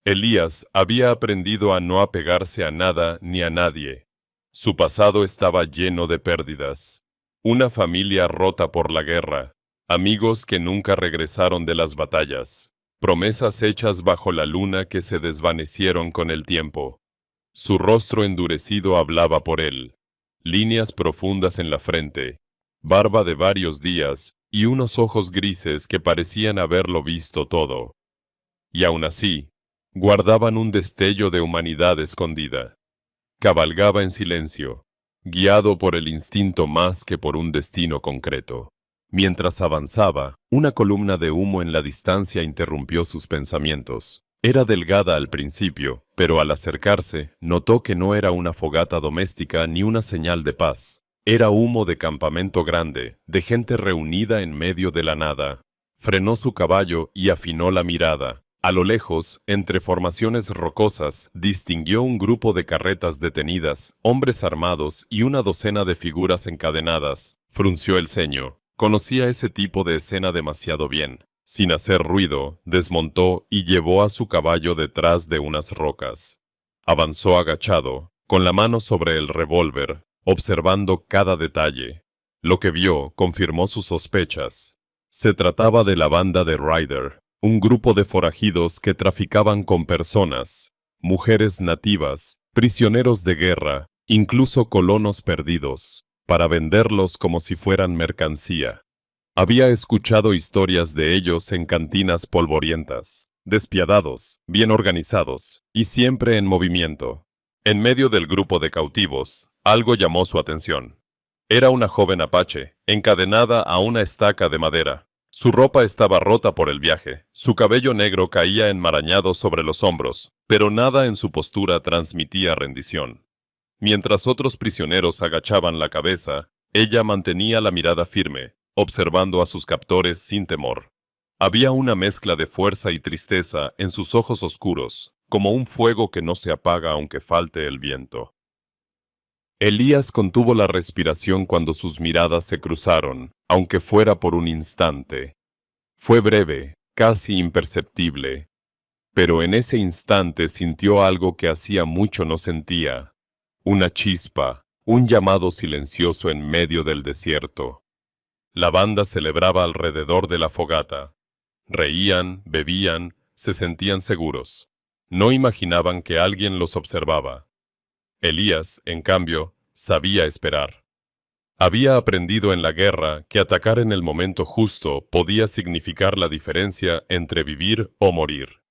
Elías había aprendido a no apegarse a nada ni a nadie. Su pasado estaba lleno de pérdidas. Una familia rota por la guerra, amigos que nunca regresaron de las batallas, promesas hechas bajo la luna que se desvanecieron con el tiempo. Su rostro endurecido hablaba por él, líneas profundas en la frente, barba de varios días y unos ojos grises que parecían haberlo visto todo. Y aún así, guardaban un destello de humanidad escondida. Cabalgaba en silencio, guiado por el instinto más que por un destino concreto. Mientras avanzaba, una columna de humo en la distancia interrumpió sus pensamientos. Era delgada al principio, pero al acercarse, notó que no era una fogata doméstica ni una señal de paz. Era humo de campamento grande, de gente reunida en medio de la nada. Frenó su caballo y afinó la mirada. A lo lejos, entre formaciones rocosas, distinguió un grupo de carretas detenidas, hombres armados y una docena de figuras encadenadas. Frunció el ceño. Conocía ese tipo de escena demasiado bien. Sin hacer ruido, desmontó y llevó a su caballo detrás de unas rocas. Avanzó agachado, con la mano sobre el revólver, observando cada detalle. Lo que vio confirmó sus sospechas. Se trataba de la banda de Ryder, un grupo de forajidos que traficaban con personas, mujeres nativas, prisioneros de guerra, incluso colonos perdidos, para venderlos como si fueran mercancía. Había escuchado historias de ellos en cantinas polvorientas, despiadados, bien organizados, y siempre en movimiento. En medio del grupo de cautivos, algo llamó su atención. Era una joven apache, encadenada a una estaca de madera. Su ropa estaba rota por el viaje, su cabello negro caía enmarañado sobre los hombros, pero nada en su postura transmitía rendición. Mientras otros prisioneros agachaban la cabeza, ella mantenía la mirada firme, observando a sus captores sin temor. Había una mezcla de fuerza y tristeza en sus ojos oscuros, como un fuego que no se apaga aunque falte el viento. Elías contuvo la respiración cuando sus miradas se cruzaron, aunque fuera por un instante. Fue breve, casi imperceptible, pero en ese instante sintió algo que hacía mucho no sentía. Una chispa, un llamado silencioso en medio del desierto. La banda celebraba alrededor de la fogata. Reían, bebían, se sentían seguros. No imaginaban que alguien los observaba. Elías, en cambio, sabía esperar. Había aprendido en la guerra que atacar en el momento justo podía significar la diferencia entre vivir o morir.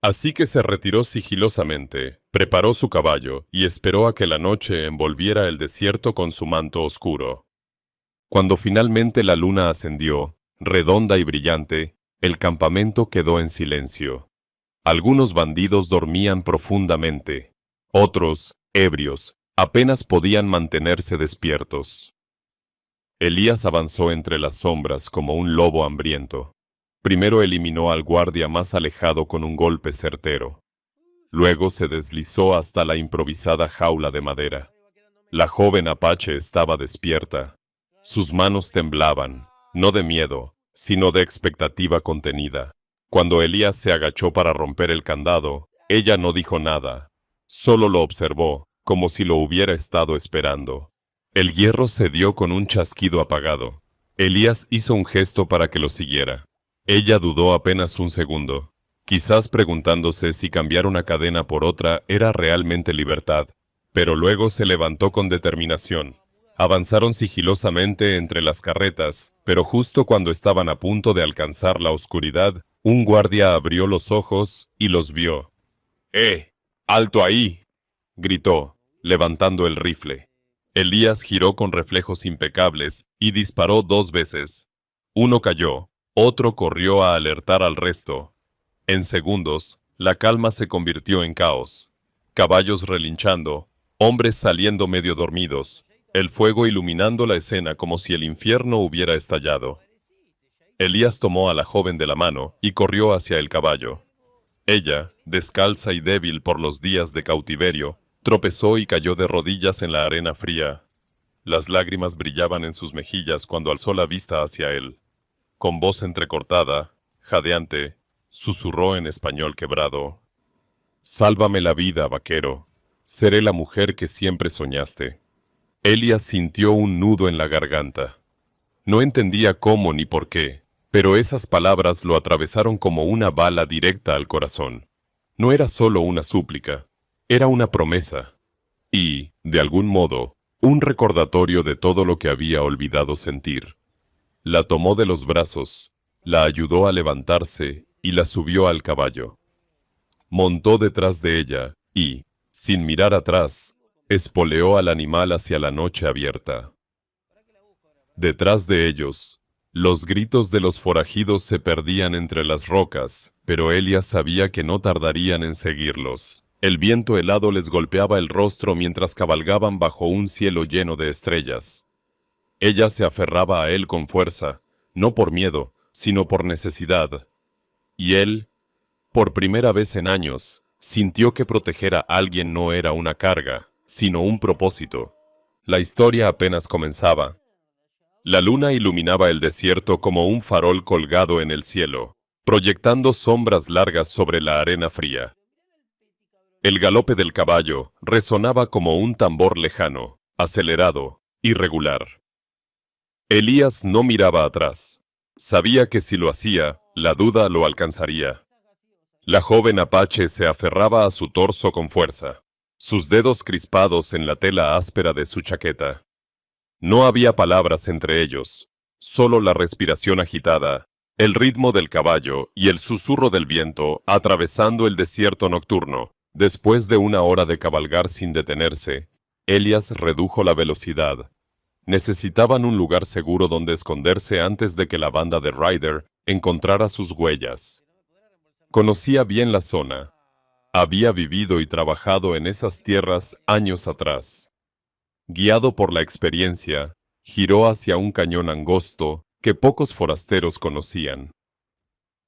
Así que se retiró sigilosamente, preparó su caballo y esperó a que la noche envolviera el desierto con su manto oscuro. Cuando finalmente la luna ascendió, redonda y brillante, el campamento quedó en silencio. Algunos bandidos dormían profundamente. Otros, ebrios, apenas podían mantenerse despiertos. Elías avanzó entre las sombras como un lobo hambriento. Primero eliminó al guardia más alejado con un golpe certero. Luego se deslizó hasta la improvisada jaula de madera. La joven apache estaba despierta. Sus manos temblaban, no de miedo, sino de expectativa contenida. Cuando Elías se agachó para romper el candado, ella no dijo nada. Solo lo observó, como si lo hubiera estado esperando. El hierro cedió con un chasquido apagado. Elías hizo un gesto para que lo siguiera. Ella dudó apenas un segundo, quizás preguntándose si cambiar una cadena por otra era realmente libertad, pero luego se levantó con determinación. Avanzaron sigilosamente entre las carretas, pero justo cuando estaban a punto de alcanzar la oscuridad, un guardia abrió los ojos y los vio. ¡Alto ahí!, gritó, levantando el rifle. Elías giró con reflejos impecables y disparó 2 veces. Uno cayó, otro corrió a alertar al resto. En segundos, la calma se convirtió en caos. Caballos relinchando, hombres saliendo medio dormidos, el fuego iluminando la escena como si el infierno hubiera estallado. Elías tomó a la joven de la mano y corrió hacia el caballo. Ella, descalza y débil por los días de cautiverio, tropezó y cayó de rodillas en la arena fría. Las lágrimas brillaban en sus mejillas cuando alzó la vista hacia él. Con voz entrecortada, jadeante, susurró en español quebrado: Sálvame la vida, vaquero. Seré la mujer que siempre soñaste. Elías sintió un nudo en la garganta. No entendía cómo ni por qué, pero esas palabras lo atravesaron como una bala directa al corazón. No era solo una súplica, era una promesa. Y, de algún modo, un recordatorio de todo lo que había olvidado sentir. La tomó de los brazos, la ayudó a levantarse y la subió al caballo. Montó detrás de ella y, sin mirar atrás, espoleó al animal hacia la noche abierta. Detrás de ellos, los gritos de los forajidos se perdían entre las rocas, pero Elías sabía que no tardarían en seguirlos. El viento helado les golpeaba el rostro mientras cabalgaban bajo un cielo lleno de estrellas. Ella se aferraba a él con fuerza, no por miedo, sino por necesidad. Y él, por primera vez en años, sintió que proteger a alguien no era una carga, sino un propósito. La historia apenas comenzaba. La luna iluminaba el desierto como un farol colgado en el cielo, proyectando sombras largas sobre la arena fría. El galope del caballo resonaba como un tambor lejano, acelerado, irregular. Elías no miraba atrás. Sabía que si lo hacía, la duda lo alcanzaría. La joven apache se aferraba a su torso con fuerza, sus dedos crispados en la tela áspera de su chaqueta. No había palabras entre ellos, solo la respiración agitada, el ritmo del caballo y el susurro del viento atravesando el desierto nocturno. Después de una hora de cabalgar sin detenerse, Elías redujo la velocidad. Necesitaban un lugar seguro donde esconderse antes de que la banda de Ryder encontrara sus huellas. Conocía bien la zona. Había vivido y trabajado en esas tierras años atrás. Guiado por la experiencia, giró hacia un cañón angosto que pocos forasteros conocían.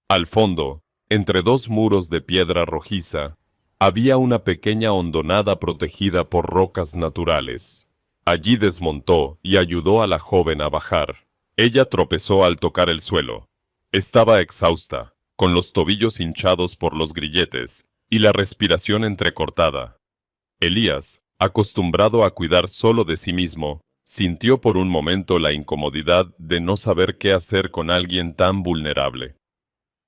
Al fondo, entre dos muros de piedra rojiza, había una pequeña hondonada protegida por rocas naturales. Allí desmontó y ayudó a la joven a bajar. Ella tropezó al tocar el suelo. Estaba exhausta, con los tobillos hinchados por los grilletes y la respiración entrecortada. Elías, acostumbrado a cuidar solo de sí mismo, sintió por un momento la incomodidad de no saber qué hacer con alguien tan vulnerable.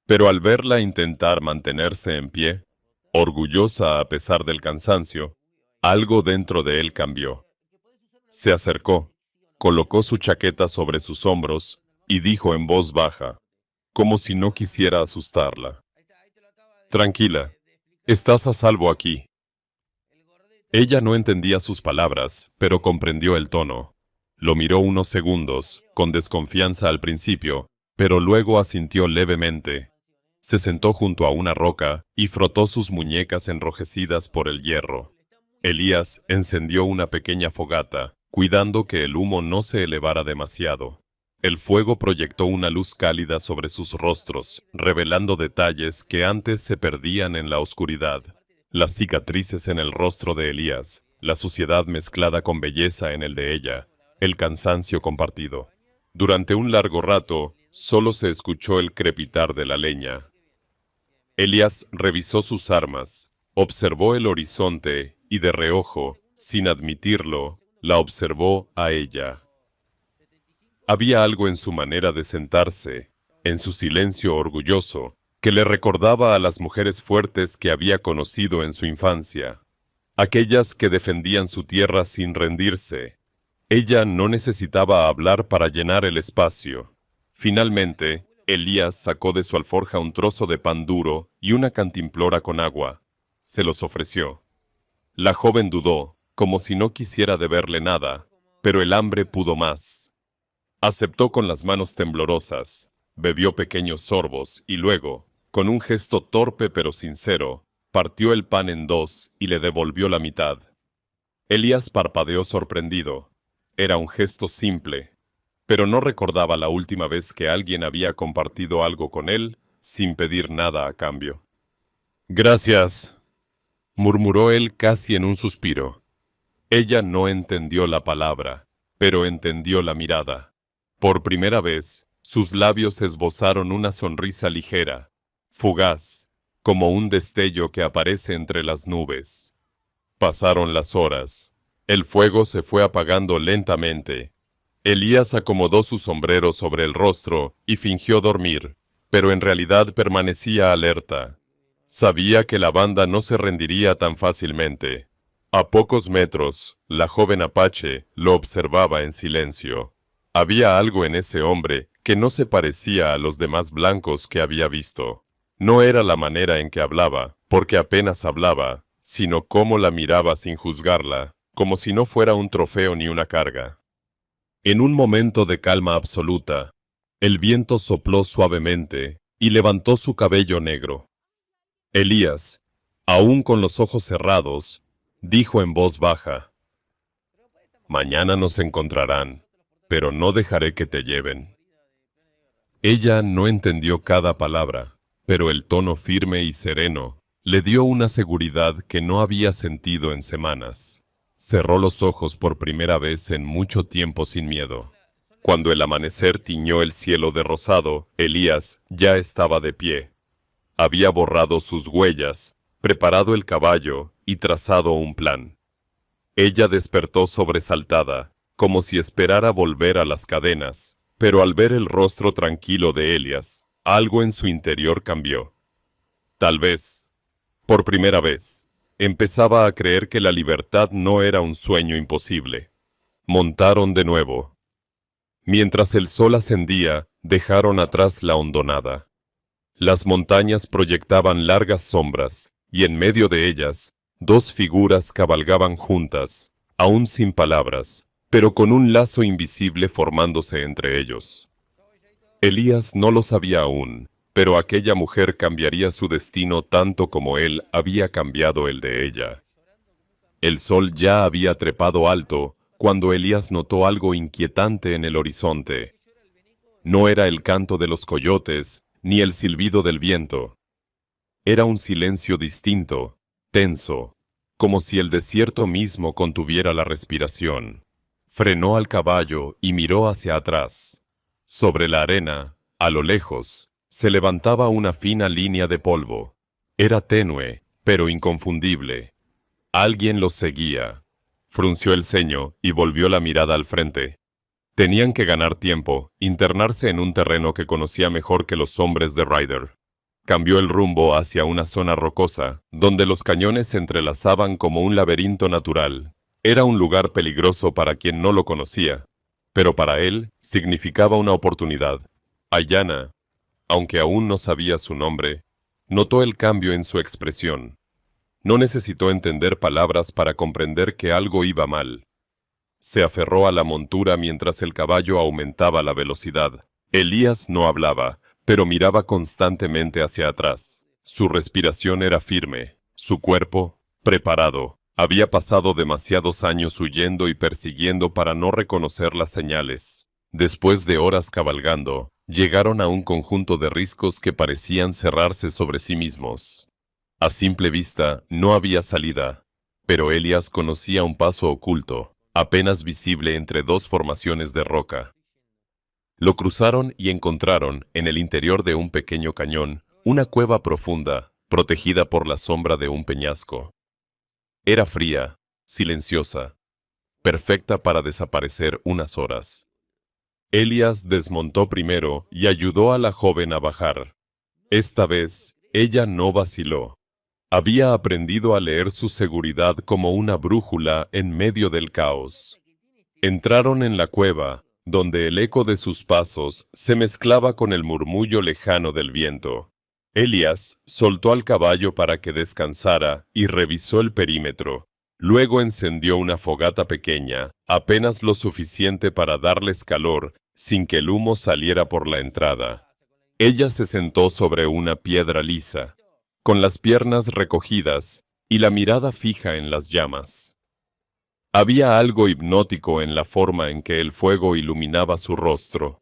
Pero al verla intentar mantenerse en pie, orgullosa a pesar del cansancio, algo dentro de él cambió. Se acercó, colocó su chaqueta sobre sus hombros y dijo en voz baja, como si no quisiera asustarla: «Tranquila, estás a salvo aquí». Ella no entendía sus palabras, pero comprendió el tono. Lo miró unos segundos, con desconfianza al principio, pero luego asintió levemente. Se sentó junto a una roca y frotó sus muñecas enrojecidas por el hierro. Elías encendió una pequeña fogata, cuidando que el humo no se elevara demasiado. El fuego proyectó una luz cálida sobre sus rostros, revelando detalles que antes se perdían en la oscuridad. Las cicatrices en el rostro de Elías, la suciedad mezclada con belleza en el de ella, el cansancio compartido. Durante un largo rato, solo se escuchó el crepitar de la leña. Elías revisó sus armas, observó el horizonte y de reojo, sin admitirlo, la observó a ella. Había algo en su manera de sentarse, en su silencio orgulloso, que le recordaba a las mujeres fuertes que había conocido en su infancia, aquellas que defendían su tierra sin rendirse. Ella no necesitaba hablar para llenar el espacio. Finalmente, Elías sacó de su alforja un trozo de pan duro y una cantimplora con agua. Se los ofreció. La joven dudó, como si no quisiera deberle nada, pero el hambre pudo más. Aceptó con las manos temblorosas, bebió pequeños sorbos y luego, con un gesto torpe pero sincero, partió el pan en dos y le devolvió la mitad. Elías parpadeó sorprendido. Era un gesto simple, pero no recordaba la última vez que alguien había compartido algo con él sin pedir nada a cambio. «Gracias», murmuró él casi en un suspiro. Ella no entendió la palabra, pero entendió la mirada. Por primera vez, sus labios esbozaron una sonrisa ligera, fugaz, como un destello que aparece entre las nubes. Pasaron las horas. El fuego se fue apagando lentamente. Elías acomodó su sombrero sobre el rostro y fingió dormir, pero en realidad permanecía alerta. Sabía que la banda no se rendiría tan fácilmente. A pocos metros, la joven apache lo observaba en silencio. Había algo en ese hombre que no se parecía a los demás blancos que había visto. No era la manera en que hablaba, porque apenas hablaba, sino cómo la miraba sin juzgarla, como si no fuera un trofeo ni una carga. En un momento de calma absoluta, el viento sopló suavemente y levantó su cabello negro. Elías, aún con los ojos cerrados, dijo en voz baja: «Mañana nos encontrarán, pero no dejaré que te lleven». Ella no entendió cada palabra, pero el tono firme y sereno le dio una seguridad que no había sentido en semanas. Cerró los ojos por primera vez en mucho tiempo sin miedo. Cuando el amanecer tiñó el cielo de rosado, Elías ya estaba de pie. Había borrado sus huellas, preparado el caballo y trazado un plan. Ella despertó sobresaltada, como si esperara volver a las cadenas, pero al ver el rostro tranquilo de Elías, algo en su interior cambió. Tal vez, por primera vez, empezaba a creer que la libertad no era un sueño imposible. Montaron de nuevo. Mientras el sol ascendía, dejaron atrás la hondonada. Las montañas proyectaban largas sombras, y en medio de ellas, dos figuras cabalgaban juntas, aún sin palabras, pero con un lazo invisible formándose entre ellos. Elías no lo sabía aún, pero aquella mujer cambiaría su destino tanto como él había cambiado el de ella. El sol ya había trepado alto cuando Elías notó algo inquietante en el horizonte. No era el canto de los coyotes ni el silbido del viento. Era un silencio distinto, tenso, como si el desierto mismo contuviera la respiración. Frenó al caballo y miró hacia atrás. Sobre la arena, a lo lejos, se levantaba una fina línea de polvo. Era tenue, pero inconfundible. Alguien los seguía. Frunció el ceño y volvió la mirada al frente. Tenían que ganar tiempo, internarse en un terreno que conocía mejor que los hombres de Ryder. Cambió el rumbo hacia una zona rocosa, donde los cañones se entrelazaban como un laberinto natural. Era un lugar peligroso para quien no lo conocía, pero para él significaba una oportunidad. Ayanna, aunque aún no sabía su nombre, notó el cambio en su expresión. No necesitó entender palabras para comprender que algo iba mal. Se aferró a la montura mientras el caballo aumentaba la velocidad. Elías no hablaba, pero miraba constantemente hacia atrás. Su respiración era firme, su cuerpo, preparado. Había pasado demasiados años huyendo y persiguiendo para no reconocer las señales. Después de horas cabalgando, llegaron a un conjunto de riscos que parecían cerrarse sobre sí mismos. A simple vista, no había salida, pero Elías conocía un paso oculto, apenas visible entre dos formaciones de roca. Lo cruzaron y encontraron, en el interior de un pequeño cañón, una cueva profunda, protegida por la sombra de un peñasco. Era fría, silenciosa, perfecta para desaparecer unas horas. Elías desmontó primero y ayudó a la joven a bajar. Esta vez, ella no vaciló. Había aprendido a leer su seguridad como una brújula en medio del caos. Entraron en la cueva, donde el eco de sus pasos se mezclaba con el murmullo lejano del viento. Elías soltó al caballo para que descansara y revisó el perímetro. Luego encendió una fogata pequeña, apenas lo suficiente para darles calor, sin que el humo saliera por la entrada. Ella se sentó sobre una piedra lisa, con las piernas recogidas y la mirada fija en las llamas. Había algo hipnótico en la forma en que el fuego iluminaba su rostro.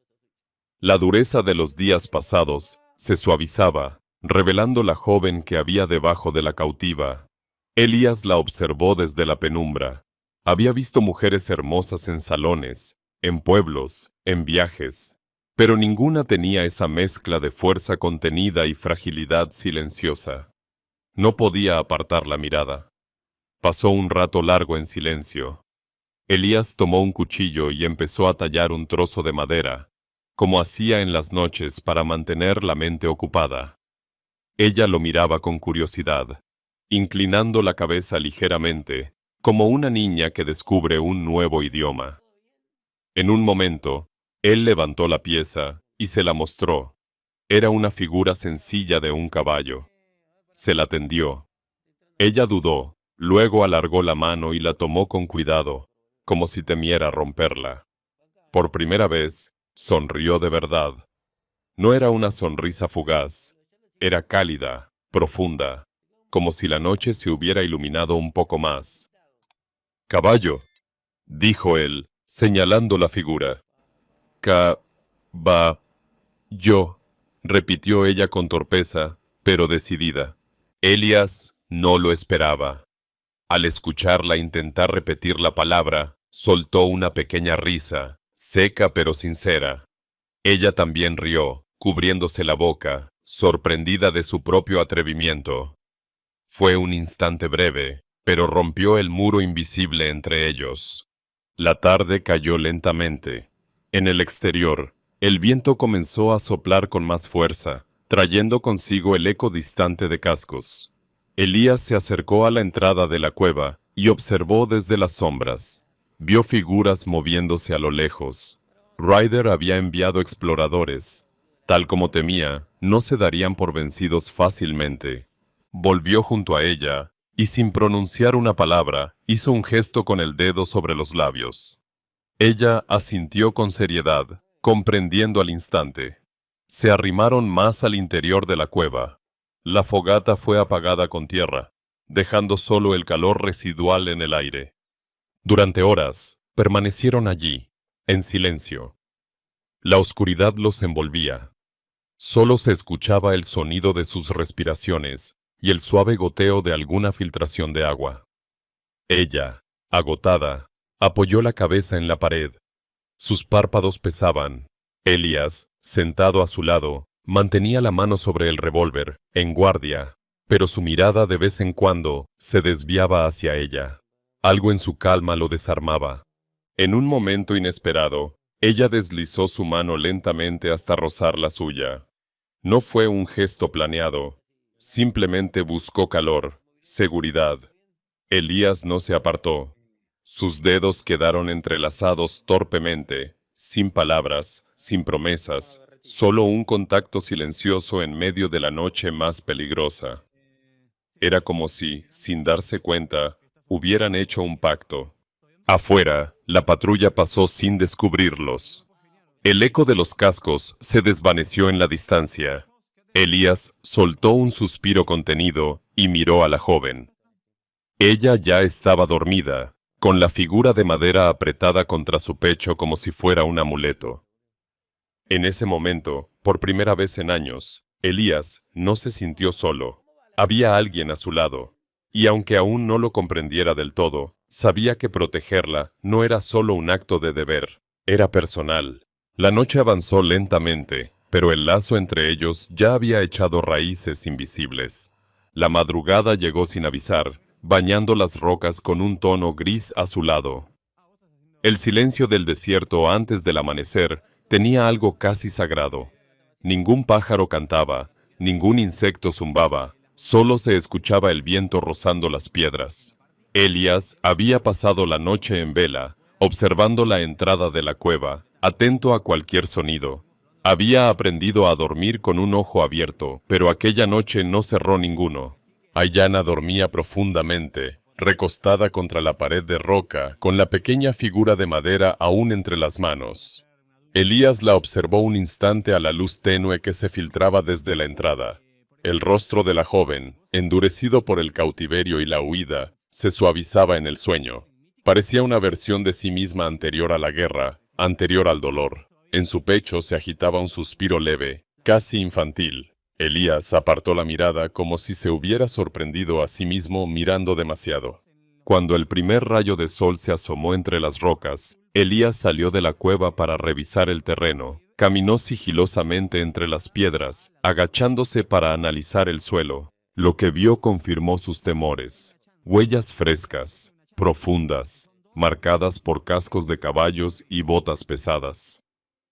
La dureza de los días pasados se suavizaba, revelando la joven que había debajo de la cautiva. Elías la observó desde la penumbra. Había visto mujeres hermosas en salones, en pueblos, en viajes, pero ninguna tenía esa mezcla de fuerza contenida y fragilidad silenciosa. No podía apartar la mirada. Pasó un rato largo en silencio. Elías tomó un cuchillo y empezó a tallar un trozo de madera, como hacía en las noches para mantener la mente ocupada. Ella lo miraba con curiosidad, inclinando la cabeza ligeramente, como una niña que descubre un nuevo idioma. En un momento, él levantó la pieza y se la mostró. Era una figura sencilla de un caballo. Se la tendió. Ella dudó, luego alargó la mano y la tomó con cuidado, como si temiera romperla. Por primera vez, sonrió de verdad. No era una sonrisa fugaz, era cálida, profunda, como si la noche se hubiera iluminado un poco más. «Caballo», dijo él, señalando la figura. «Yo», repitió ella con torpeza, pero decidida. Elías no lo esperaba. Al escucharla intentar repetir la palabra, soltó una pequeña risa, seca pero sincera. Ella también rió, cubriéndose la boca, sorprendida de su propio atrevimiento. Fue un instante breve, pero rompió el muro invisible entre ellos. La tarde cayó lentamente. En el exterior, el viento comenzó a soplar con más fuerza, trayendo consigo el eco distante de cascos. Elías se acercó a la entrada de la cueva y observó desde las sombras. Vio figuras moviéndose a lo lejos. Ryder había enviado exploradores. Tal como temía, no se darían por vencidos fácilmente. Volvió junto a ella y, sin pronunciar una palabra, hizo un gesto con el dedo sobre los labios. Ella asintió con seriedad, comprendiendo al instante. Se arrimaron más al interior de la cueva. La fogata fue apagada con tierra, dejando solo el calor residual en el aire. Durante horas, permanecieron allí, en silencio. La oscuridad los envolvía. Solo se escuchaba el sonido de sus respiraciones y el suave goteo de alguna filtración de agua. Ella, agotada, apoyó la cabeza en la pared. Sus párpados pesaban. Elías, sentado a su lado, mantenía la mano sobre el revólver, en guardia, pero su mirada de vez en cuando se desviaba hacia ella. Algo en su calma lo desarmaba. En un momento inesperado, ella deslizó su mano lentamente hasta rozar la suya. No fue un gesto planeado, simplemente buscó calor, seguridad. Elías no se apartó. Sus dedos quedaron entrelazados torpemente, sin palabras, sin promesas, solo un contacto silencioso en medio de la noche más peligrosa. Era como si, sin darse cuenta, hubieran hecho un pacto. Afuera, la patrulla pasó sin descubrirlos. El eco de los cascos se desvaneció en la distancia. Elías soltó un suspiro contenido y miró a la joven. Ella ya estaba dormida, con la figura de madera apretada contra su pecho como si fuera un amuleto. En ese momento, por primera vez en años, Elías no se sintió solo. Había alguien a su lado, y aunque aún no lo comprendiera del todo, sabía que protegerla no era solo un acto de deber, era personal. La noche avanzó lentamente, pero el lazo entre ellos ya había echado raíces invisibles. La madrugada llegó sin avisar, bañando las rocas con un tono gris azulado. El silencio del desierto antes del amanecer tenía algo casi sagrado. Ningún pájaro cantaba, ningún insecto zumbaba, solo se escuchaba el viento rozando las piedras. Elías había pasado la noche en vela, observando la entrada de la cueva, atento a cualquier sonido. Había aprendido a dormir con un ojo abierto, pero aquella noche no cerró ninguno. Ayanna dormía profundamente, recostada contra la pared de roca, con la pequeña figura de madera aún entre las manos. Elías la observó un instante a la luz tenue que se filtraba desde la entrada. El rostro de la joven, endurecido por el cautiverio y la huida, se suavizaba en el sueño. Parecía una versión de sí misma anterior a la guerra, anterior al dolor. En su pecho se agitaba un suspiro leve, casi infantil. Elías apartó la mirada como si se hubiera sorprendido a sí mismo mirando demasiado. Cuando el primer rayo de sol se asomó entre las rocas, Elías salió de la cueva para revisar el terreno. Caminó sigilosamente entre las piedras, agachándose para analizar el suelo. Lo que vio confirmó sus temores. Huellas frescas, profundas, marcadas por cascos de caballos y botas pesadas.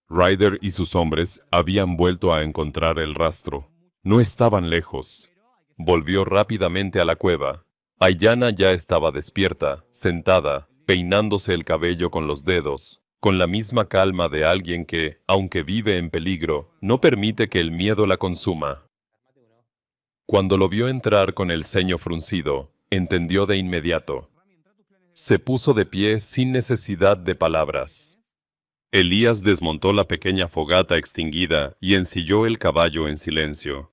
Ryder y sus hombres habían vuelto a encontrar el rastro. No estaban lejos. Volvió rápidamente a la cueva. Ayanna ya estaba despierta, sentada, peinándose el cabello con los dedos, con la misma calma de alguien que, aunque vive en peligro, no permite que el miedo la consuma. Cuando lo vio entrar con el ceño fruncido, entendió de inmediato. Se puso de pie sin necesidad de palabras. Elías desmontó la pequeña fogata extinguida y ensilló el caballo en silencio.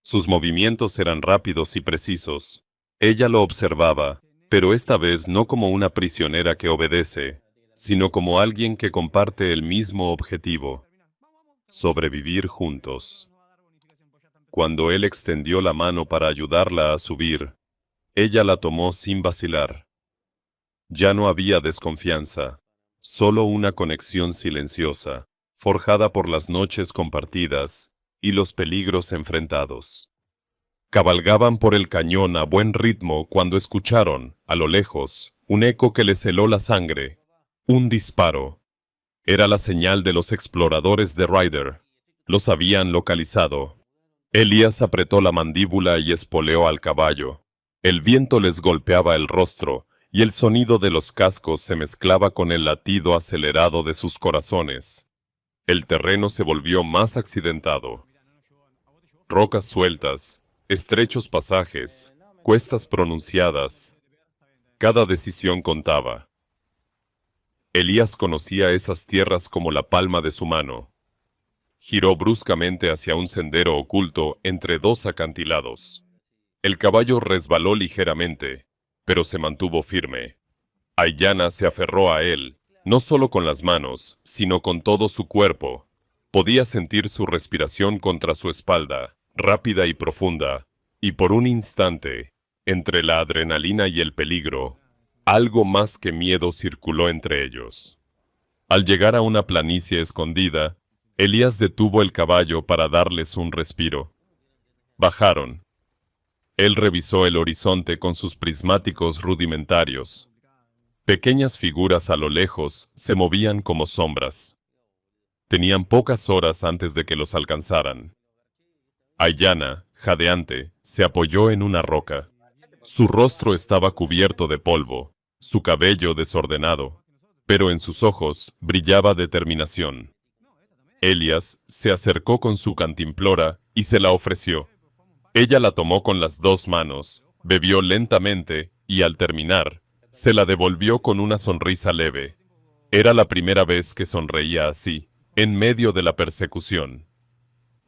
Sus movimientos eran rápidos y precisos. Ella lo observaba, pero esta vez no como una prisionera que obedece, sino como alguien que comparte el mismo objetivo: sobrevivir juntos. Cuando él extendió la mano para ayudarla a subir, ella la tomó sin vacilar. Ya no había desconfianza, solo una conexión silenciosa, forjada por las noches compartidas y los peligros enfrentados. Cabalgaban por el cañón a buen ritmo cuando escucharon, a lo lejos, un eco que les heló la sangre. Un disparo. Era la señal de los exploradores de Ryder. Los habían localizado. Elías apretó la mandíbula y espoleó al caballo. El viento les golpeaba el rostro, y el sonido de los cascos se mezclaba con el latido acelerado de sus corazones. El terreno se volvió más accidentado. Rocas sueltas, estrechos pasajes, cuestas pronunciadas. Cada decisión contaba. Elías conocía esas tierras como la palma de su mano. Giró bruscamente hacia un sendero oculto entre dos acantilados. El caballo resbaló ligeramente, pero se mantuvo firme. Ayanna se aferró a él, no solo con las manos, sino con todo su cuerpo. Podía sentir su respiración contra su espalda, rápida y profunda, y por un instante, entre la adrenalina y el peligro, algo más que miedo circuló entre ellos. Al llegar a una planicie escondida, Elías detuvo el caballo para darles un respiro. Bajaron. Él revisó el horizonte con sus prismáticos rudimentarios. Pequeñas figuras a lo lejos se movían como sombras. Tenían pocas horas antes de que los alcanzaran. Ayanna, jadeante, se apoyó en una roca. Su rostro estaba cubierto de polvo, su cabello desordenado, pero en sus ojos brillaba determinación. Elías se acercó con su cantimplora y se la ofreció. Ella la tomó con las dos manos, bebió lentamente y, al terminar, se la devolvió con una sonrisa leve. Era la primera vez que sonreía así, en medio de la persecución.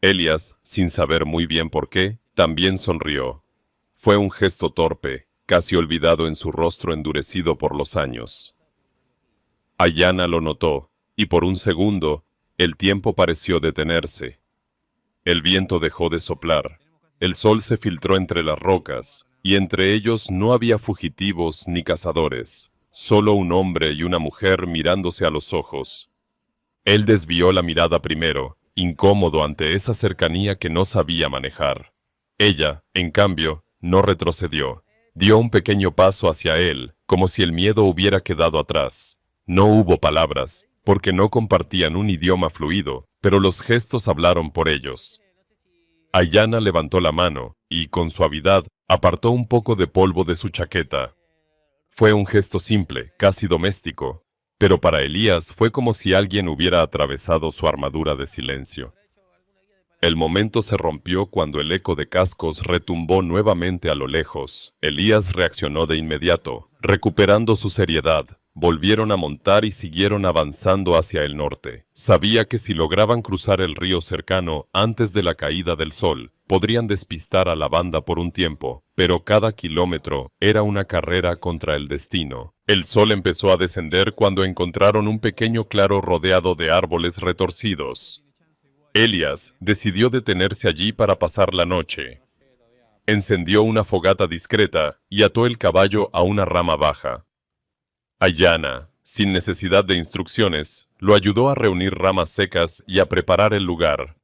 Elías, sin saber muy bien por qué, también sonrió. Fue un gesto torpe, casi olvidado en su rostro endurecido por los años. Ayanna lo notó, y por un segundo, el tiempo pareció detenerse. El viento dejó de soplar. El sol se filtró entre las rocas, y entre ellos no había fugitivos ni cazadores, solo un hombre y una mujer mirándose a los ojos. Él desvió la mirada primero, incómodo ante esa cercanía que no sabía manejar. Ella, en cambio, no retrocedió. Dio un pequeño paso hacia él, como si el miedo hubiera quedado atrás. No hubo palabras, porque no compartían un idioma fluido, pero los gestos hablaron por ellos. Ayanna levantó la mano y, con suavidad, apartó un poco de polvo de su chaqueta. Fue un gesto simple, casi doméstico, pero para Elías fue como si alguien hubiera atravesado su armadura de silencio. El momento se rompió cuando el eco de cascos retumbó nuevamente a lo lejos. Elías reaccionó de inmediato, recuperando su seriedad. Volvieron a montar y siguieron avanzando hacia el norte. Sabía que si lograban cruzar el río cercano antes de la caída del sol, podrían despistar a la banda por un tiempo, pero cada kilómetro era una carrera contra el destino. El sol empezó a descender cuando encontraron un pequeño claro rodeado de árboles retorcidos. Elías decidió detenerse allí para pasar la noche. Encendió una fogata discreta y ató el caballo a una rama baja. Ayanna, sin necesidad de instrucciones, lo ayudó a reunir ramas secas y a preparar el lugar.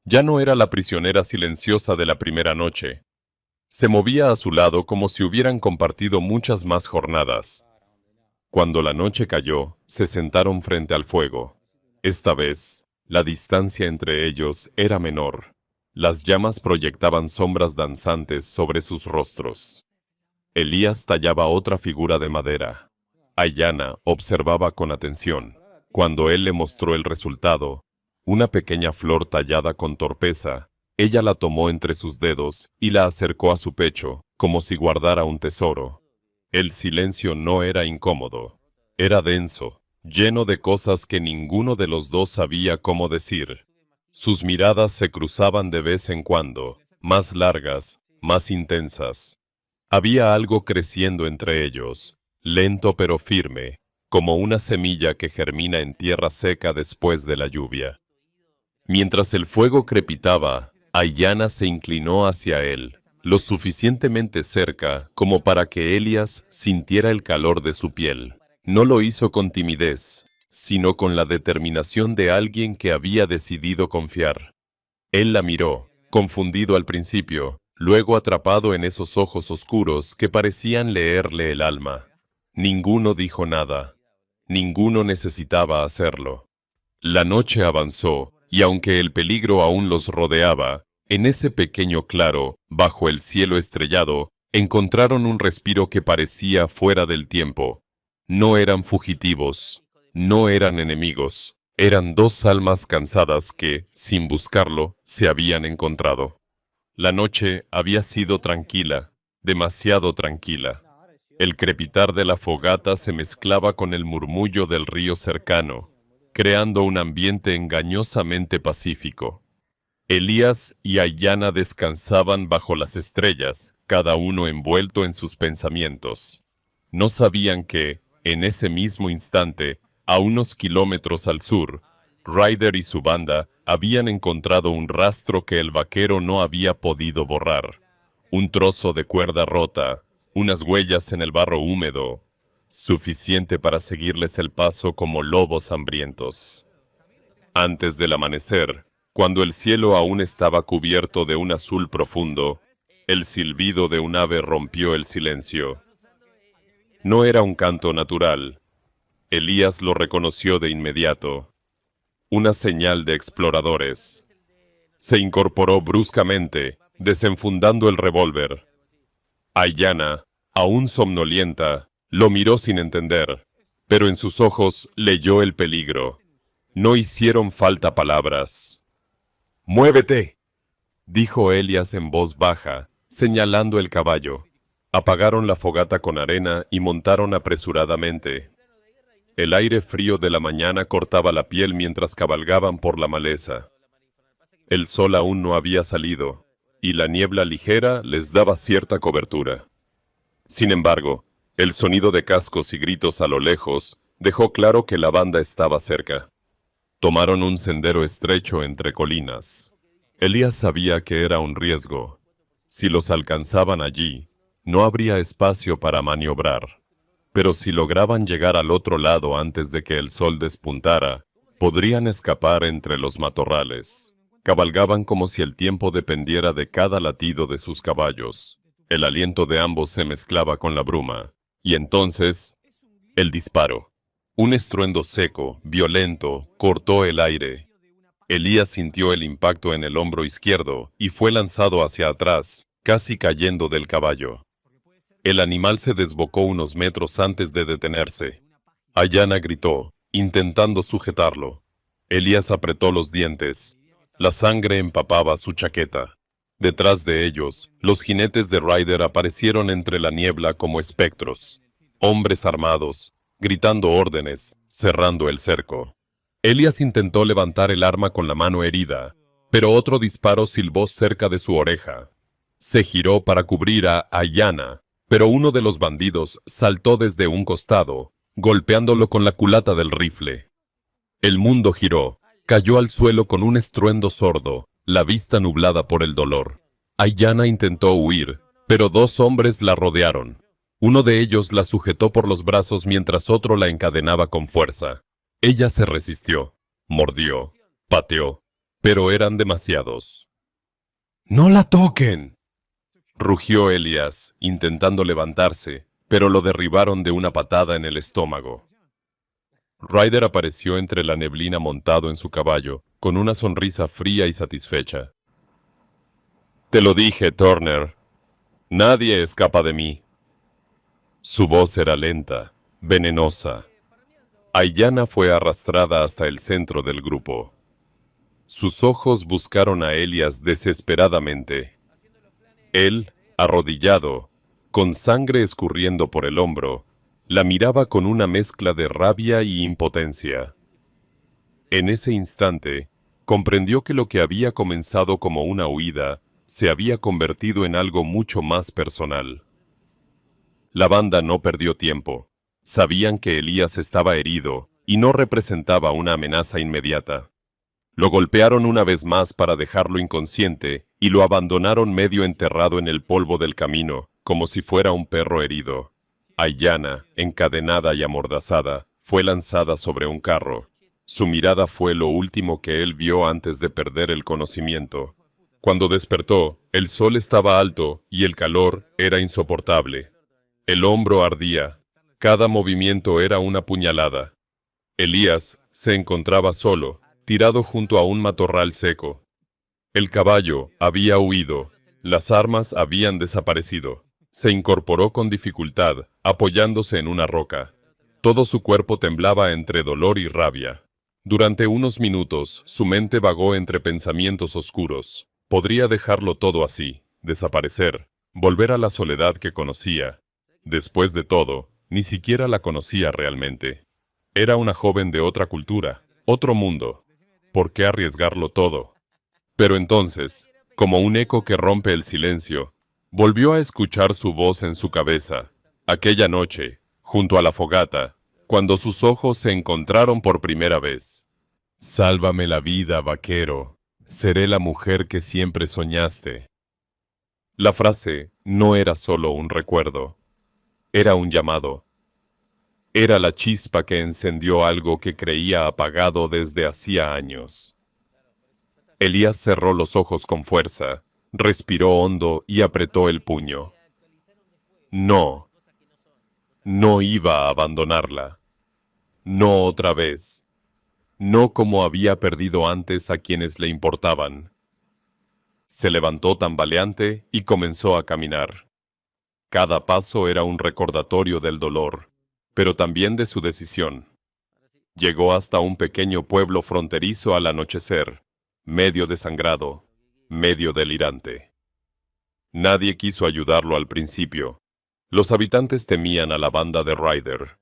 Ya no era la prisionera silenciosa de la primera noche. Se movía a su lado como si hubieran compartido muchas más jornadas. Cuando la noche cayó, se sentaron frente al fuego. Esta vez, la distancia entre ellos era menor. Las llamas proyectaban sombras danzantes sobre sus rostros. Elías tallaba otra figura de madera. Ayanna observaba con atención. Cuando él le mostró el resultado, una pequeña flor tallada con torpeza, ella la tomó entre sus dedos y la acercó a su pecho, como si guardara un tesoro. El silencio no era incómodo. Era denso, lleno de cosas que ninguno de los dos sabía cómo decir. Sus miradas se cruzaban de vez en cuando, más largas, más intensas. Había algo creciendo entre ellos, lento pero firme, como una semilla que germina en tierra seca después de la lluvia. Mientras el fuego crepitaba, Ayanna se inclinó hacia él, lo suficientemente cerca como para que Elías sintiera el calor de su piel. No lo hizo con timidez, sino con la determinación de alguien que había decidido confiar. Él la miró, confundido al principio, luego atrapado en esos ojos oscuros que parecían leerle el alma. Ninguno dijo nada. Ninguno necesitaba hacerlo. La noche avanzó, y aunque el peligro aún los rodeaba, en ese pequeño claro, bajo el cielo estrellado, encontraron un respiro que parecía fuera del tiempo. No eran fugitivos, no eran enemigos, eran dos almas cansadas que, sin buscarlo, se habían encontrado. La noche había sido tranquila, demasiado tranquila. El crepitar de la fogata se mezclaba con el murmullo del río cercano, creando un ambiente engañosamente pacífico. Elías y Ayanna descansaban bajo las estrellas, cada uno envuelto en sus pensamientos. No sabían que, en ese mismo instante, a unos kilómetros al sur, Ryder y su banda habían encontrado un rastro que el vaquero no había podido borrar. Un trozo de cuerda rota, unas huellas en el barro húmedo, suficiente para seguirles el paso como lobos hambrientos. Antes del amanecer, cuando el cielo aún estaba cubierto de un azul profundo, el silbido de un ave rompió el silencio. No era un canto natural. Elías lo reconoció de inmediato. Una señal de exploradores. Se incorporó bruscamente, desenfundando el revólver. Ayanna, aún somnolienta, lo miró sin entender, pero en sus ojos leyó el peligro. No hicieron falta palabras. «¡Muévete!», dijo Elías en voz baja, señalando el caballo. Apagaron la fogata con arena y montaron apresuradamente. El aire frío de la mañana cortaba la piel mientras cabalgaban por la maleza. El sol aún no había salido, y la niebla ligera les daba cierta cobertura. Sin embargo, el sonido de cascos y gritos a lo lejos dejó claro que la banda estaba cerca. Tomaron un sendero estrecho entre colinas. Elías sabía que era un riesgo. Si los alcanzaban allí, no habría espacio para maniobrar. Pero si lograban llegar al otro lado antes de que el sol despuntara, podrían escapar entre los matorrales. Cabalgaban como si el tiempo dependiera de cada latido de sus caballos. El aliento de ambos se mezclaba con la bruma. Y entonces, el disparo. Un estruendo seco, violento, cortó el aire. Elías sintió el impacto en el hombro izquierdo y fue lanzado hacia atrás, casi cayendo del caballo. El animal se desbocó unos metros antes de detenerse. Ayanna gritó, intentando sujetarlo. Elías apretó los dientes. La sangre empapaba su chaqueta. Detrás de ellos, los jinetes de Ryder aparecieron entre la niebla como espectros. Hombres armados, gritando órdenes, cerrando el cerco. Elías intentó levantar el arma con la mano herida, pero otro disparo silbó cerca de su oreja. Se giró para cubrir a Ayanna, pero uno de los bandidos saltó desde un costado, golpeándolo con la culata del rifle. El mundo giró, cayó al suelo con un estruendo sordo, la vista nublada por el dolor. Ayanna intentó huir, pero dos hombres la rodearon. Uno de ellos la sujetó por los brazos mientras otro la encadenaba con fuerza. Ella se resistió, mordió, pateó, pero eran demasiados. «¡No la toquen!», Rugió Elías, intentando levantarse, pero lo derribaron de una patada en el estómago. Ryder apareció entre la neblina montado en su caballo, con una sonrisa fría y satisfecha. «Te lo dije, Turner. Nadie escapa de mí». Su voz era lenta, venenosa. Aiyana fue arrastrada hasta el centro del grupo. Sus ojos buscaron a Elías desesperadamente. Él, arrodillado, con sangre escurriendo por el hombro, la miraba con una mezcla de rabia y impotencia. En ese instante, comprendió que lo que había comenzado como una huida se había convertido en algo mucho más personal. La banda no perdió tiempo. Sabían que Elías estaba herido y no representaba una amenaza inmediata. Lo golpearon una vez más para dejarlo inconsciente y lo abandonaron medio enterrado en el polvo del camino, como si fuera un perro herido. Aiyana, encadenada y amordazada, fue lanzada sobre un carro. Su mirada fue lo último que él vio antes de perder el conocimiento. Cuando despertó, el sol estaba alto y el calor era insoportable. El hombro ardía. Cada movimiento era una puñalada. Elías se encontraba solo, tirado junto a un matorral seco. El caballo había huido. Las armas habían desaparecido. Se incorporó con dificultad, apoyándose en una roca. Todo su cuerpo temblaba entre dolor y rabia. Durante unos minutos, su mente vagó entre pensamientos oscuros. Podría dejarlo todo así, desaparecer, volver a la soledad que conocía. Después de todo, ni siquiera la conocía realmente. Era una joven de otra cultura, otro mundo. ¿Por qué arriesgarlo todo? Pero entonces, como un eco que rompe el silencio, volvió a escuchar su voz en su cabeza. Aquella noche, junto a la fogata, cuando sus ojos se encontraron por primera vez. «Sálvame la vida, vaquero. Seré la mujer que siempre soñaste». La frase no era solo un recuerdo. Era un llamado. Era la chispa que encendió algo que creía apagado desde hacía años. Elías cerró los ojos con fuerza, respiró hondo y apretó el puño. No. No iba a abandonarla. No otra vez. No como había perdido antes a quienes le importaban. Se levantó tambaleante y comenzó a caminar. Cada paso era un recordatorio del dolor, pero también de su decisión. Llegó hasta un pequeño pueblo fronterizo al anochecer, medio desangrado, medio delirante. Nadie quiso ayudarlo al principio. Los habitantes temían a la banda de Ryder.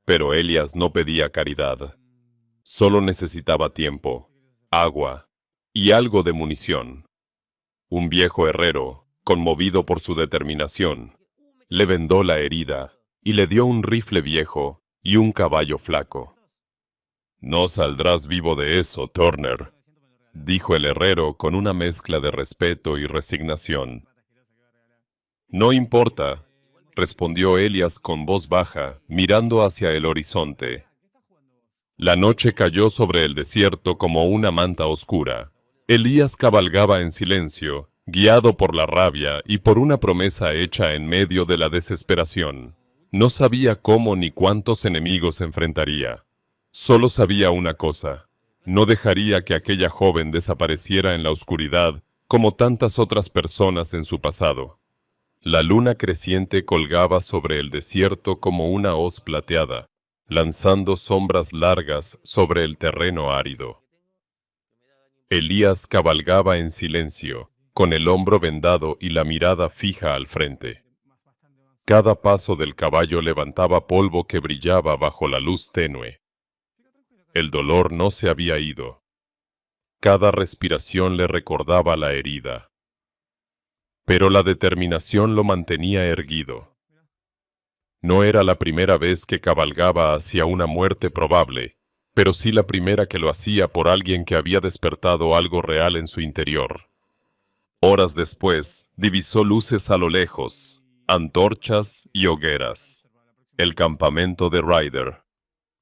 Pero Elías no pedía caridad. Solo necesitaba tiempo, agua y algo de munición. Un viejo herrero, conmovido por su determinación, le vendó la herida y le dio un rifle viejo y un caballo flaco. «No saldrás vivo de eso, Turner», dijo el herrero con una mezcla de respeto y resignación. «No importa», respondió Elías con voz baja, mirando hacia el horizonte. La noche cayó sobre el desierto como una manta oscura. Elías cabalgaba en silencio, guiado por la rabia y por una promesa hecha en medio de la desesperación. No sabía cómo ni cuántos enemigos enfrentaría. Solo sabía una cosa: no dejaría que aquella joven desapareciera en la oscuridad como tantas otras personas en su pasado. La luna creciente colgaba sobre el desierto como una hoz plateada, lanzando sombras largas sobre el terreno árido. Elías cabalgaba en silencio, con el hombro vendado y la mirada fija al frente. Cada paso del caballo levantaba polvo que brillaba bajo la luz tenue. El dolor no se había ido. Cada respiración le recordaba la herida. Pero la determinación lo mantenía erguido. No era la primera vez que cabalgaba hacia una muerte probable, pero sí la primera que lo hacía por alguien que había despertado algo real en su interior. Horas después, divisó luces a lo lejos, antorchas y hogueras. El campamento de Ryder.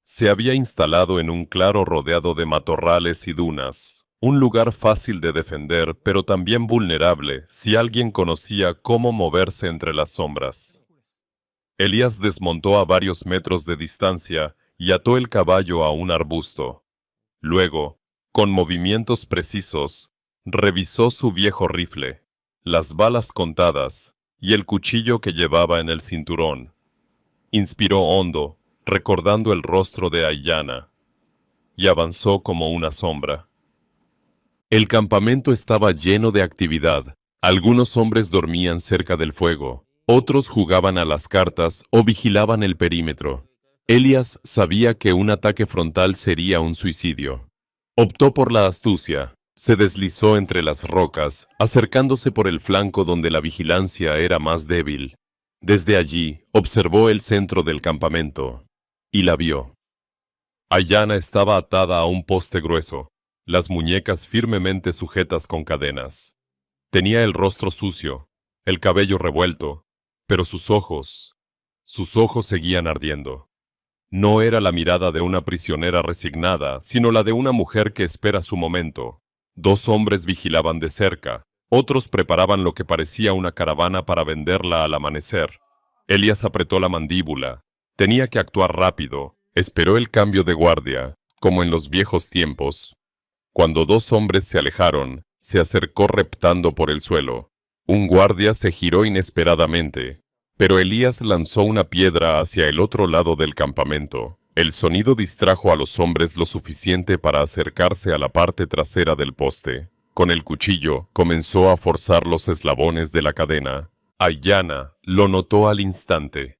Se había instalado en un claro rodeado de matorrales y dunas, un lugar fácil de defender, pero también vulnerable si alguien conocía cómo moverse entre las sombras. Elías desmontó a varios metros de distancia y ató el caballo a un arbusto. Luego, con movimientos precisos, revisó su viejo rifle, las balas contadas y el cuchillo que llevaba en el cinturón. Inspiró hondo, recordando el rostro de Aiyana, y avanzó como una sombra. El campamento estaba lleno de actividad. Algunos hombres dormían cerca del fuego, otros jugaban a las cartas o vigilaban el perímetro. Elías sabía que un ataque frontal sería un suicidio. Optó por la astucia. Se deslizó entre las rocas, acercándose por el flanco donde la vigilancia era más débil. Desde allí, observó el centro del campamento, y la vio. Aiyana estaba atada a un poste grueso, las muñecas firmemente sujetas con cadenas. Tenía el rostro sucio, el cabello revuelto, pero sus ojos seguían ardiendo. No era la mirada de una prisionera resignada, sino la de una mujer que espera su momento. Dos hombres vigilaban de cerca, otros preparaban lo que parecía una caravana para venderla al amanecer. Elías apretó la mandíbula. Tenía que actuar rápido. Esperó el cambio de guardia, como en los viejos tiempos. Cuando dos hombres se alejaron, se acercó reptando por el suelo. Un guardia se giró inesperadamente, pero Elías lanzó una piedra hacia el otro lado del campamento. El sonido distrajo a los hombres lo suficiente para acercarse a la parte trasera del poste. Con el cuchillo, comenzó a forzar los eslabones de la cadena. Aiyana lo notó al instante.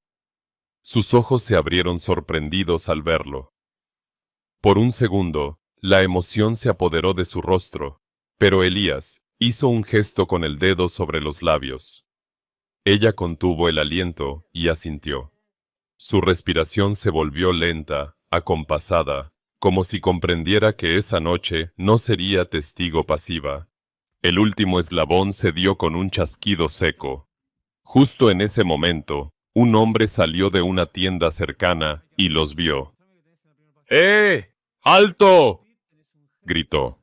Sus ojos se abrieron sorprendidos al verlo. Por un segundo, la emoción se apoderó de su rostro, pero Elías hizo un gesto con el dedo sobre los labios. Ella contuvo el aliento y asintió. Su respiración se volvió lenta, acompasada, como si comprendiera que esa noche no sería testigo pasiva. El último eslabón se dio con un chasquido seco. Justo en ese momento, un hombre salió de una tienda cercana y los vio. ¡Eh! ¡Alto!, gritó.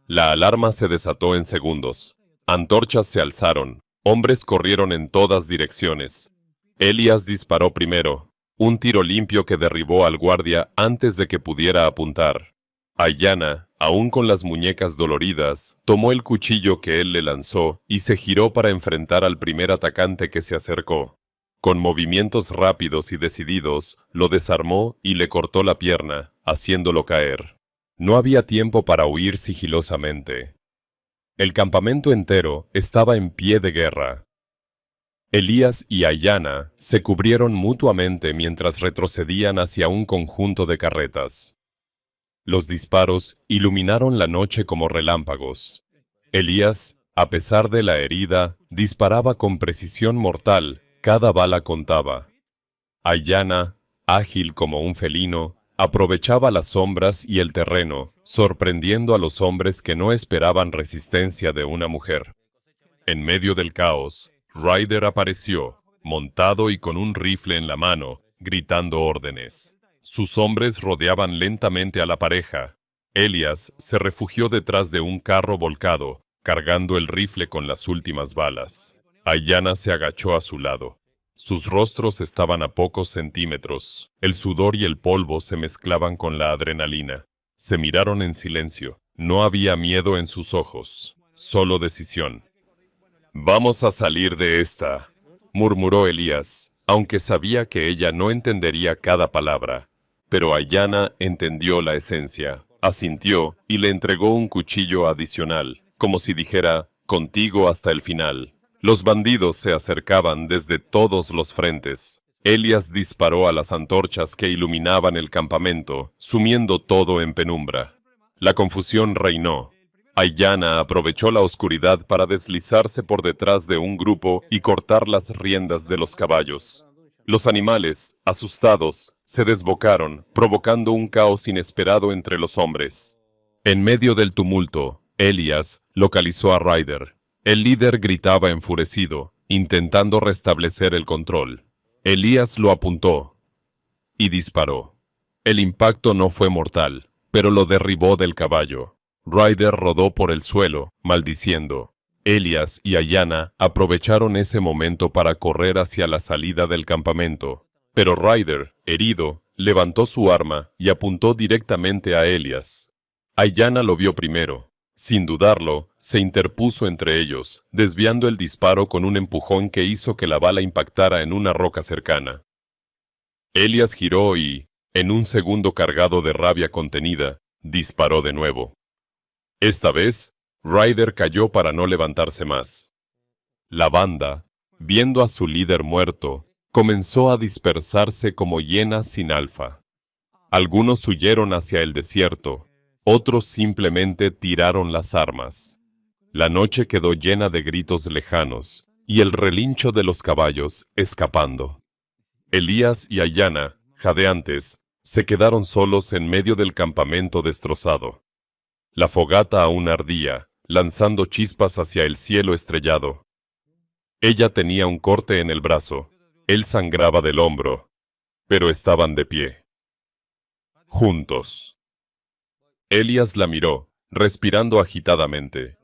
La alarma se desató en segundos. Antorchas se alzaron. Hombres corrieron en todas direcciones. Elías disparó primero, un tiro limpio que derribó al guardia antes de que pudiera apuntar. Aiyana, aún con las muñecas doloridas, tomó el cuchillo que él le lanzó y se giró para enfrentar al primer atacante que se acercó. Con movimientos rápidos y decididos, lo desarmó y le cortó la pierna, haciéndolo caer. No había tiempo para huir sigilosamente. El campamento entero estaba en pie de guerra. Elías y Aiyana se cubrieron mutuamente mientras retrocedían hacia un conjunto de carretas. Los disparos iluminaron la noche como relámpagos. Elías, a pesar de la herida, disparaba con precisión mortal. Cada bala contaba. Aiyana, ágil como un felino, aprovechaba las sombras y el terreno, sorprendiendo a los hombres que no esperaban resistencia de una mujer. En medio del caos, Ryder apareció, montado y con un rifle en la mano, gritando órdenes. Sus hombres rodeaban lentamente a la pareja. Elías se refugió detrás de un carro volcado, cargando el rifle con las últimas balas. Aiyana se agachó a su lado. Sus rostros estaban a pocos centímetros. El sudor y el polvo se mezclaban con la adrenalina. Se miraron en silencio. No había miedo en sus ojos, solo decisión. «Vamos a salir de esta», murmuró Elías, aunque sabía que ella no entendería cada palabra. Pero Aiyana entendió la esencia. Asintió y le entregó un cuchillo adicional, como si dijera, «contigo hasta el final». Los bandidos se acercaban desde todos los frentes. Elías disparó a las antorchas que iluminaban el campamento, sumiendo todo en penumbra. La confusión reinó. Aiyana aprovechó la oscuridad para deslizarse por detrás de un grupo y cortar las riendas de los caballos. Los animales, asustados, se desbocaron, provocando un caos inesperado entre los hombres. En medio del tumulto, Elías localizó a Ryder. El líder gritaba enfurecido, intentando restablecer el control. Elías lo apuntó y disparó. El impacto no fue mortal, pero lo derribó del caballo. Ryder rodó por el suelo, maldiciendo. Elias y Ayanna aprovecharon ese momento para correr hacia la salida del campamento. Pero Ryder, herido, levantó su arma y apuntó directamente a Elias. Ayanna lo vio primero. Sin dudarlo, se interpuso entre ellos, desviando el disparo con un empujón que hizo que la bala impactara en una roca cercana. Elias giró y, en un segundo cargado de rabia contenida, disparó de nuevo. Esta vez, Ryder cayó para no levantarse más. La banda, viendo a su líder muerto, comenzó a dispersarse como hienas sin alfa. Algunos huyeron hacia el desierto, otros simplemente tiraron las armas. La noche quedó llena de gritos lejanos y el relincho de los caballos escapando. Elías y Ayanna, jadeantes, se quedaron solos en medio del campamento destrozado. La fogata aún ardía, lanzando chispas hacia el cielo estrellado. Ella tenía un corte en el brazo, él sangraba del hombro, pero estaban de pie. Juntos. Elias la miró, respirando agitadamente.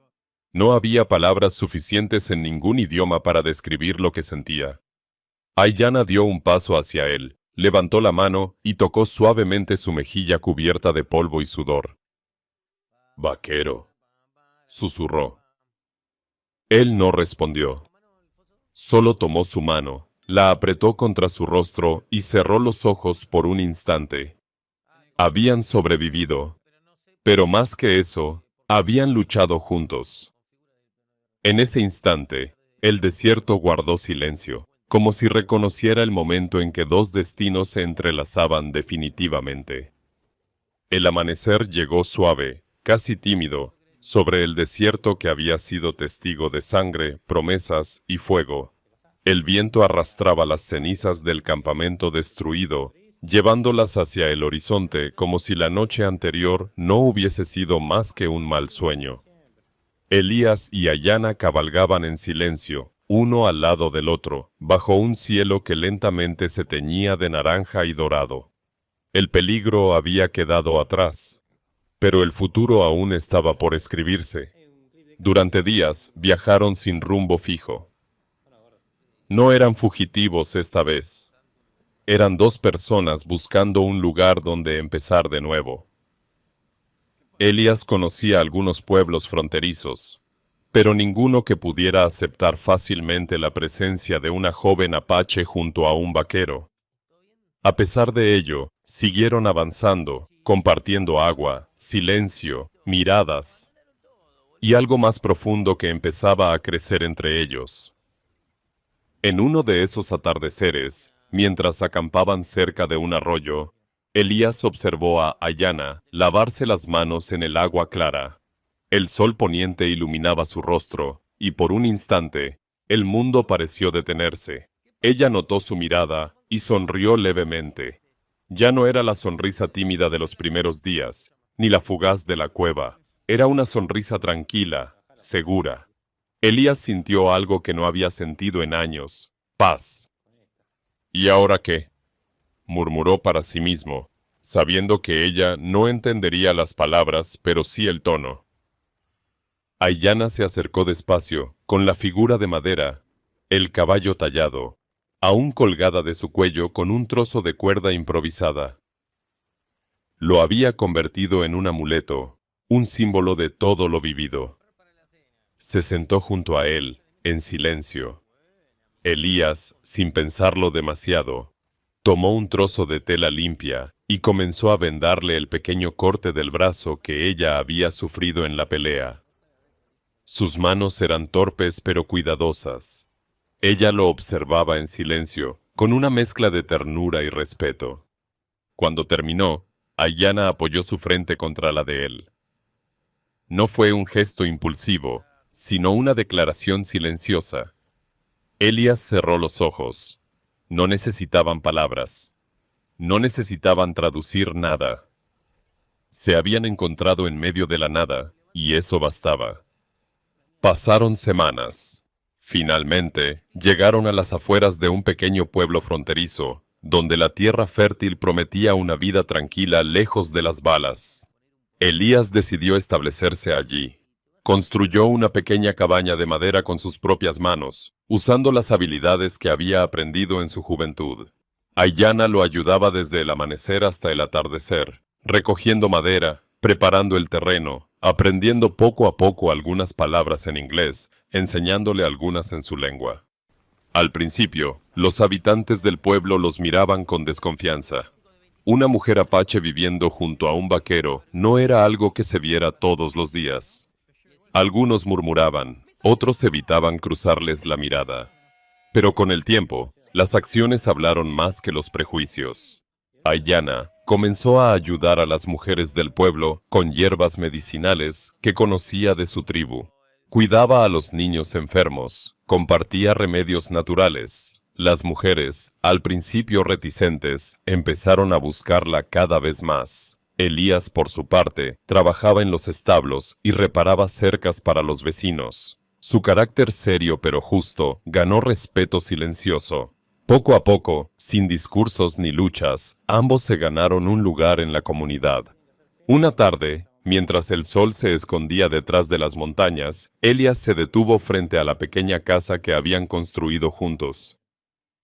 No había palabras suficientes en ningún idioma para describir lo que sentía. Ayanna dio un paso hacia él, levantó la mano y tocó suavemente su mejilla cubierta de polvo y sudor. «Vaquero», susurró. Él no respondió. Solo tomó su mano, la apretó contra su rostro y cerró los ojos por un instante. Habían sobrevivido. Pero más que eso, habían luchado juntos. En ese instante, el desierto guardó silencio, como si reconociera el momento en que dos destinos se entrelazaban definitivamente. El amanecer llegó suave, casi tímido, sobre el desierto que había sido testigo de sangre, promesas y fuego. El viento arrastraba las cenizas del campamento destruido, llevándolas hacia el horizonte como si la noche anterior no hubiese sido más que un mal sueño. Elías y Ayanna cabalgaban en silencio, uno al lado del otro, bajo un cielo que lentamente se teñía de naranja y dorado. El peligro había quedado atrás, pero el futuro aún estaba por escribirse. Durante días viajaron sin rumbo fijo. No eran fugitivos esta vez. Eran dos personas buscando un lugar donde empezar de nuevo. Elias conocía algunos pueblos fronterizos, pero ninguno que pudiera aceptar fácilmente la presencia de una joven apache junto a un vaquero. A pesar de ello, siguieron avanzando, compartiendo agua, silencio, miradas, y algo más profundo que empezaba a crecer entre ellos. En uno de esos atardeceres, mientras acampaban cerca de un arroyo, Elías observó a Ayanna lavarse las manos en el agua clara. El sol poniente iluminaba su rostro, y por un instante, el mundo pareció detenerse. Ella notó su mirada y sonrió levemente. Ya no era la sonrisa tímida de los primeros días, ni la fugaz de la cueva. Era una sonrisa tranquila, segura. Elías sintió algo que no había sentido en años: paz. «¿Y ahora qué?», murmuró para sí mismo, sabiendo que ella no entendería las palabras, pero sí el tono. Ayanna se acercó despacio, con la figura de madera, el caballo tallado, aún colgada de su cuello con un trozo de cuerda improvisada. Lo había convertido en un amuleto, un símbolo de todo lo vivido. Se sentó junto a él, en silencio. Elías, sin pensarlo demasiado, tomó un trozo de tela limpia y comenzó a vendarle el pequeño corte del brazo que ella había sufrido en la pelea. Sus manos eran torpes pero cuidadosas. Ella lo observaba en silencio, con una mezcla de ternura y respeto. Cuando terminó, Ayanna apoyó su frente contra la de él. No fue un gesto impulsivo, sino una declaración silenciosa. Elías cerró los ojos. No necesitaban palabras. No necesitaban traducir nada. Se habían encontrado en medio de la nada, y eso bastaba. Pasaron semanas. Finalmente, llegaron a las afueras de un pequeño pueblo fronterizo, donde la tierra fértil prometía una vida tranquila lejos de las balas. Elías decidió establecerse allí. Construyó una pequeña cabaña de madera con sus propias manos, usando las habilidades que había aprendido en su juventud. Aiyana lo ayudaba desde el amanecer hasta el atardecer, recogiendo madera, preparando el terreno, aprendiendo poco a poco algunas palabras en inglés, enseñándole algunas en su lengua. Al principio, los habitantes del pueblo los miraban con desconfianza. Una mujer apache viviendo junto a un vaquero no era algo que se viera todos los días. Algunos murmuraban, otros evitaban cruzarles la mirada. Pero con el tiempo, las acciones hablaron más que los prejuicios. Aiyana comenzó a ayudar a las mujeres del pueblo con hierbas medicinales que conocía de su tribu. Cuidaba a los niños enfermos, compartía remedios naturales. Las mujeres, al principio reticentes, empezaron a buscarla cada vez más. Elías, por su parte, trabajaba en los establos y reparaba cercas para los vecinos. Su carácter serio pero justo ganó respeto silencioso. Poco a poco, sin discursos ni luchas, ambos se ganaron un lugar en la comunidad. Una tarde, mientras el sol se escondía detrás de las montañas, Elías se detuvo frente a la pequeña casa que habían construido juntos.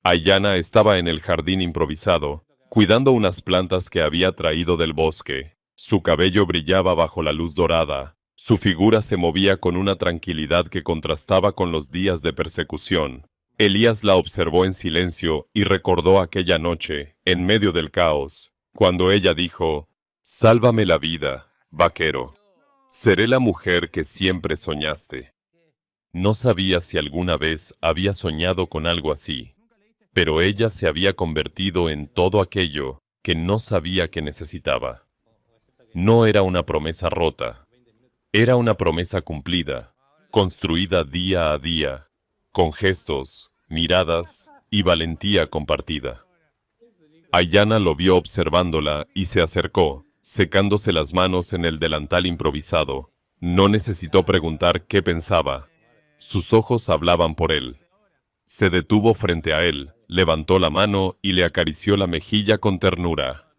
Aiyana estaba en el jardín improvisado, cuidando unas plantas que había traído del bosque. Su cabello brillaba bajo la luz dorada. Su figura se movía con una tranquilidad que contrastaba con los días de persecución. Elías la observó en silencio y recordó aquella noche, en medio del caos, cuando ella dijo: «Sálvame la vida, vaquero. Seré la mujer que siempre soñaste». No sabía si alguna vez había soñado con algo así, pero ella se había convertido en todo aquello que no sabía que necesitaba. No era una promesa rota, era una promesa cumplida, construida día a día, con gestos, miradas y valentía compartida. Aiyana lo vio observándola y se acercó, secándose las manos en el delantal improvisado. No necesitó preguntar qué pensaba. Sus ojos hablaban por él. Se detuvo frente a él, levantó la mano y le acarició la mejilla con ternura.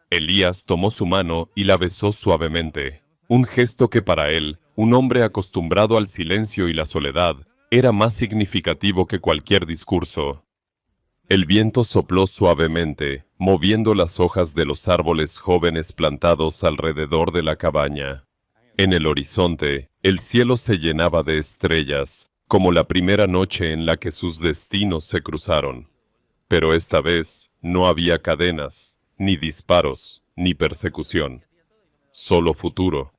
Elías tomó su mano y la besó suavemente, un gesto que para él, un hombre acostumbrado al silencio y la soledad, era más significativo que cualquier discurso. El viento sopló suavemente, moviendo las hojas de los árboles jóvenes plantados alrededor de la cabaña. En el horizonte, el cielo se llenaba de estrellas, como la primera noche en la que sus destinos se cruzaron. Pero esta vez no había cadenas, ni disparos, ni persecución. Solo futuro.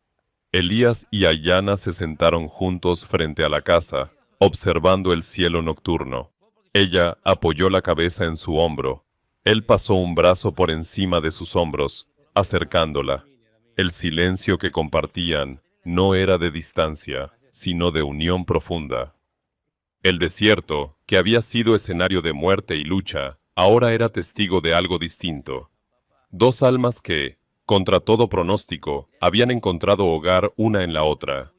Elías y Aiyana se sentaron juntos frente a la casa, observando el cielo nocturno. Ella apoyó la cabeza en su hombro. Él pasó un brazo por encima de sus hombros, acercándola. El silencio que compartían no era de distancia, sino de unión profunda. El desierto, que había sido escenario de muerte y lucha, ahora era testigo de algo distinto. Dos almas que, contra todo pronóstico, habían encontrado hogar una en la otra.